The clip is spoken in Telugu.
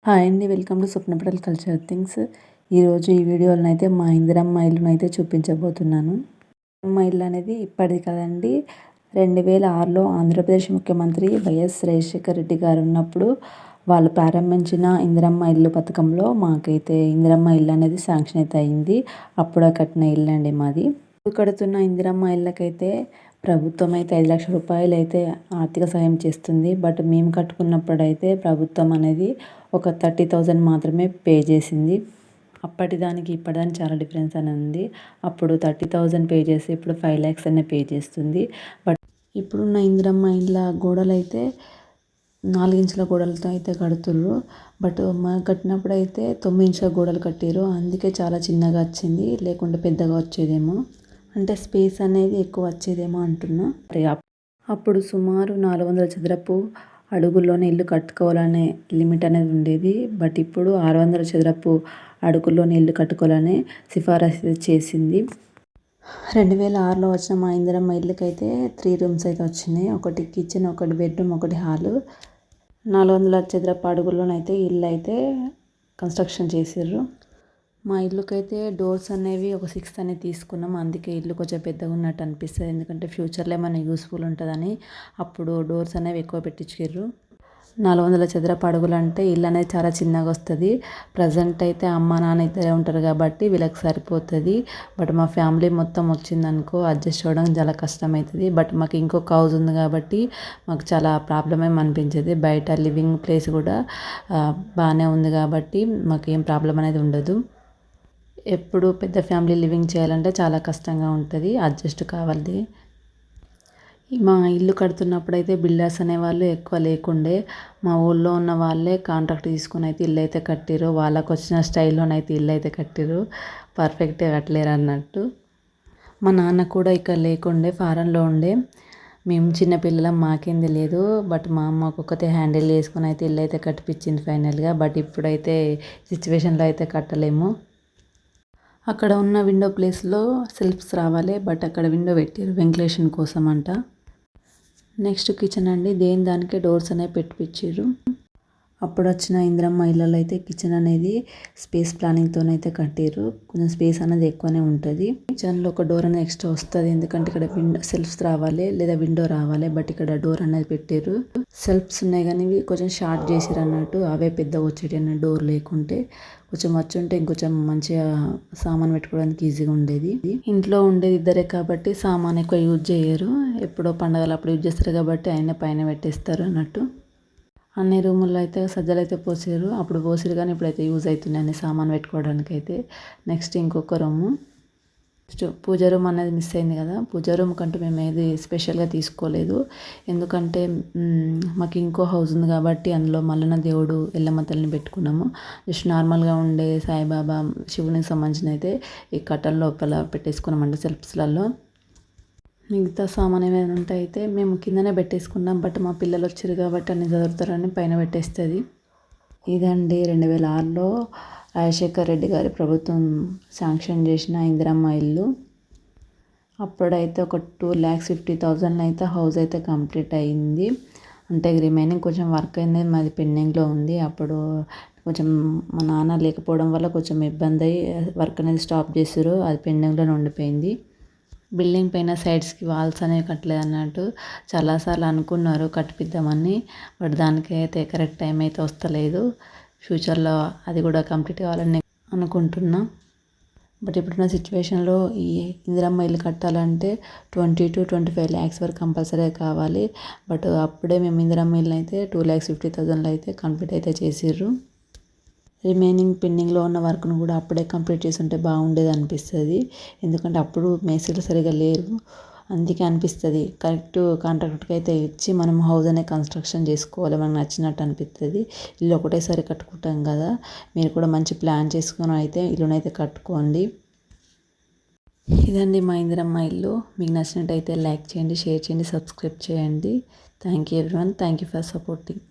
హాయ్ అండి, welcome to Swapnapatal culture things. ఈరోజు ఈ వీడియోలో అయితే మా ఇందిరమ్మ ఇల్లును అయితే చూపించబోతున్నాను. ఇందిరమ్మ ఇల్లు అనేది ఇప్పటిది కదండి, 2006లో ఆంధ్రప్రదేశ్ ముఖ్యమంత్రి వైఎస్ రాజశేఖర రెడ్డి గారు ఉన్నప్పుడు వాళ్ళు ప్రారంభించిన ఇందిరమ్మ ఇల్లు పథకంలో మాకైతే ఇందిరమ్మ ఇల్లు అనేది శాంక్షన్ అయితే అయింది. అప్పుడు కట్టిన ఇల్లు అండి మాది. కడుతున్న ఇందిరమ్మ ఇళ్ళకైతే ప్రభుత్వం అయితే 5 లక్షల రూపాయలు అయితే ఆర్థిక సహాయం చేస్తుంది. బట్ మేము కట్టుకున్నప్పుడైతే ప్రభుత్వం అనేది ఒక 30,000 మాత్రమే పే చేసింది. అప్పటిదానికి ఇప్పటిదానికి చాలా డిఫరెన్స్ అని ఉంది. అప్పుడు 30,000 పే చేసి ఇప్పుడు 5 lakhs అనే పే చేస్తుంది. బట్ ఇప్పుడున్న ఇందిరమ్మ ఇళ్ళ గోడలు అయితే 4 ఇంచుల గోడలతో అయితే కడుతుర్రు. బట్ మా కట్టినప్పుడు అయితే 9 ఇంచుల గోడలు కట్టారు. అందుకే చాలా చిన్నగా వచ్చింది, లేకుంటే పెద్దగా వచ్చేదేమో, అంటే స్పేస్ అనేది ఎక్కువ వచ్చేదేమో అంటున్నా. అప్పుడు సుమారు 400 చదరపు అడుగుల్లోనే ఇల్లు కట్టుకోవాలనే లిమిట్ అనేది ఉండేది. బట్ ఇప్పుడు 600 చదరపు అడుగుల్లోనే ఇల్లు కట్టుకోవాలనే సిఫారసు చేసింది. 2006లో వచ్చిన మా ఇందిరమ్మ ఇల్లుకైతే 3 rooms అయితే వచ్చినాయి. ఒకటి కిచెన్, ఒకటి బెడ్రూమ్, ఒకటి హాలు. 400 చదరపు అడుగుల్లోనైతే ఇల్లు అయితే కన్స్ట్రక్షన్ చేసారు. మా ఇల్లుకైతే డోర్స్ అనేవి ఒక 6 అనేది తీసుకున్నాం. అందుకే ఇల్లు కొంచెం పెద్దగా ఉన్నట్టు అనిపిస్తుంది, ఎందుకంటే ఫ్యూచర్లో ఏమైనా యూస్ఫుల్ ఉంటుందని అప్పుడు డోర్స్ అనేవి ఎక్కువ పెట్టించారు. 400 చదరపు అడుగులు అంటే ఇల్లు అనేది చాలా చిన్నగా వస్తుంది. ప్రజెంట్ అయితే అమ్మ నాన్న ఇద్దరే ఉంటారు కాబట్టి వీళ్ళకి సరిపోతుంది. బట్ మా ఫ్యామిలీ మొత్తం వచ్చిందనుకో అడ్జస్ట్ అవ్వడం చాలా కష్టమవుతుంది. బట్ మాకు ఇంకొక హౌస్ ఉంది కాబట్టి మాకు చాలా ప్రాబ్లం ఏమి అనిపించేది. బయట లివింగ్ ప్లేస్ కూడా బాగానే ఉంది కాబట్టి మాకు ఏం ప్రాబ్లం అనేది ఉండదు. ఎప్పుడు పెద్ద ఫ్యామిలీ లివింగ్ చేయాలంటే చాలా కష్టంగా ఉంటుంది, అడ్జస్ట్ కావాలి. మా ఇల్లు కడుతున్నప్పుడు అయితే బిల్డర్స్ అనేవాళ్ళు ఎక్కువ లేకుండే. మా ఊళ్ళో ఉన్న వాళ్ళే కాంట్రాక్ట్ తీసుకుని అయితే ఇల్లు అయితే కట్టారు. వాళ్ళకు వచ్చిన స్టైల్లోనైతే ఇల్లు అయితే కట్టారు, పర్ఫెక్ట్గా కట్టలేరు అన్నట్టు. మా నాన్న కూడా ఇక్కడ లేకుండే, ఫారెన్లో ఉండే. మేము చిన్నపిల్లలం, మాకేం తెలియదు. బట్ మా అమ్మ ఒక్కొక్కతే హ్యాండిల్ చేసుకుని అయితే ఇల్లు అయితే కట్టిపించింది ఫైనల్గా. బట్ ఇప్పుడైతే సిచ్యువేషన్లో అయితే కట్టలేము. అక్కడ ఉన్న విండో ప్లేస్లో సెల్ఫ్స్ రావాలి, బట్ అక్కడ విండో పెట్టారు వెంటిలేషన్ కోసం అంట. నెక్స్ట్ కిచెన్ అండి, దేని దానికే డోర్స్ అనేవి పెట్టించారు. అప్పుడు వచ్చిన ఇందిరమ్మ ఇళ్ళలో అయితే కిచెన్ అనేది స్పేస్ ప్లానింగ్తోనైతే కట్టారు. కొంచెం స్పేస్ అనేది ఎక్కువనే ఉంటుంది. కిచెన్లో ఒక డోర్ అనేది ఎక్స్ట్రా వస్తుంది, ఎందుకంటే ఇక్కడ సెల్ఫ్స్ రావాలి లేదా విండో రావాలి. బట్ ఇక్కడ డోర్ అనేది పెట్టారు. సెల్ఫ్స్ ఉన్నాయి కానీ కొంచెం షార్ట్ చేసారు అన్నట్టు, అవే పెద్దగా వచ్చేటి అన్న డోర్ లేకుంటే. కొంచెం వచ్చి ఉంటే ఇంకొంచెం మంచిగా సామాన్ పెట్టుకోవడానికి ఈజీగా ఉండేది. ఇంట్లో ఉండేది ఇద్దరే కాబట్టి సామాన్ ఎక్కువ యూజ్ చేయరు. ఎప్పుడో పండగలు అప్పుడు యూజ్ చేస్తారు కాబట్టి ఆయన పైన పెట్టేస్తారు అన్నట్టు. అన్ని రూముల్లో అయితే సజ్జలు అయితే పోసారు. అప్పుడు పోసారు కానీ ఇప్పుడైతే యూజ్ అవుతున్నాయి అన్ని సామాన్ పెట్టుకోవడానికి అయితే. నెక్స్ట్ ఇంకొక రూము, నెక్స్ట్ పూజ రూమ్ అనేది మిస్ అయింది కదా. పూజ రూమ్ కంటూ మేము ఏది స్పెషల్గా తీసుకోలేదు, ఎందుకంటే మాకు ఇంకో హౌస్ ఉంది కాబట్టి అందులో మల్లన్న దేవుడు, ఎల్లమ్మ తల్లిని పెట్టుకున్నాము. జస్ట్ నార్మల్గా ఉండే సాయిబాబా, శివునికి సంబంధించిన అయితే ఈ కట్టల లోపల పెట్టేసుకున్నామంటే సెల్ఫ్స్లలో. మిగతా సామాన్ ఏమైనా ఉంటే అయితే మేము కిందనే పెట్టేసుకున్నాం. బట్ మా పిల్లలు వచ్చారు కాబట్టి అన్ని చదువుతారని పైన పెట్టేస్తుంది. ఇదండి 2006లో రాజశేఖర్ రెడ్డి గారి ప్రభుత్వం శాంక్షన్ చేసిన ఇందిరమ్మ ఇల్లు. అప్పుడైతే ఒక 2,50,000 అయితే హౌస్ అయితే కంప్లీట్ అయ్యింది. అంటే రిమైనింగ్ కొంచెం వర్క్ అనేది మాది పెండింగ్లో ఉంది. అప్పుడు కొంచెం మా నాన్న లేకపోవడం వల్ల కొంచెం ఇబ్బంది అయ్యి వర్క్ అనేది స్టాప్ చేసారు, అది పెండింగ్లోనే ఉండిపోయింది. బిల్డింగ్ పైన సైడ్స్కి వాల్స్ అనేవి కట్టలేదు అన్నట్టు. చాలాసార్లు అనుకున్నారు కట్టిపిద్దామని, బట్ దానికి అయితే కరెక్ట్ టైం అయితే వస్తలేదు. ఫ్యూచర్లో అది కూడా కంప్లీట్ కావాలని అనుకుంటున్నా. బట్ ఇప్పుడున్న సిచ్యువేషన్లో ఈ ఇందిరమ్మ ఇల్లు కట్టాలంటే 20 to 25 lakhs వరకు కంపల్సరీ కావాలి. బట్ అప్పుడే మేము ఇందిరమ్మ ఇల్లు అయితే 2,50,000 అయితే కంప్లీట్ అయితే చేసిర్రు. రిమైనింగ్ పెండింగ్లో ఉన్న వర్క్ను కూడా అప్పుడే కంప్లీట్ చేసి ఉంటే బాగుండేది అనిపిస్తుంది, ఎందుకంటే అప్పుడు మేస్త్రీలు సరిగా లేరు. అందుకే అనిపిస్తుంది కరెక్ట్ కాంట్రాక్ట్కి అయితే ఇచ్చి మనం హౌస్ అనే కన్స్ట్రక్షన్ చేసుకోవాలి, మనకు నచ్చినట్టు అనిపిస్తుంది. ఇల్లు ఒకటేసారి కట్టుకుంటాం కదా, మీరు కూడా మంచి ప్లాన్ చేసుకొని అయితే ఇల్లునైతే కట్టుకోండి. ఇదండి మా ఇందిరమ్మ ఇల్లు. మీకు నచ్చినట్టయితే లైక్ చేయండి, షేర్ చేయండి, సబ్స్క్రైబ్ చేయండి. Thank you everyone, thank you for supporting.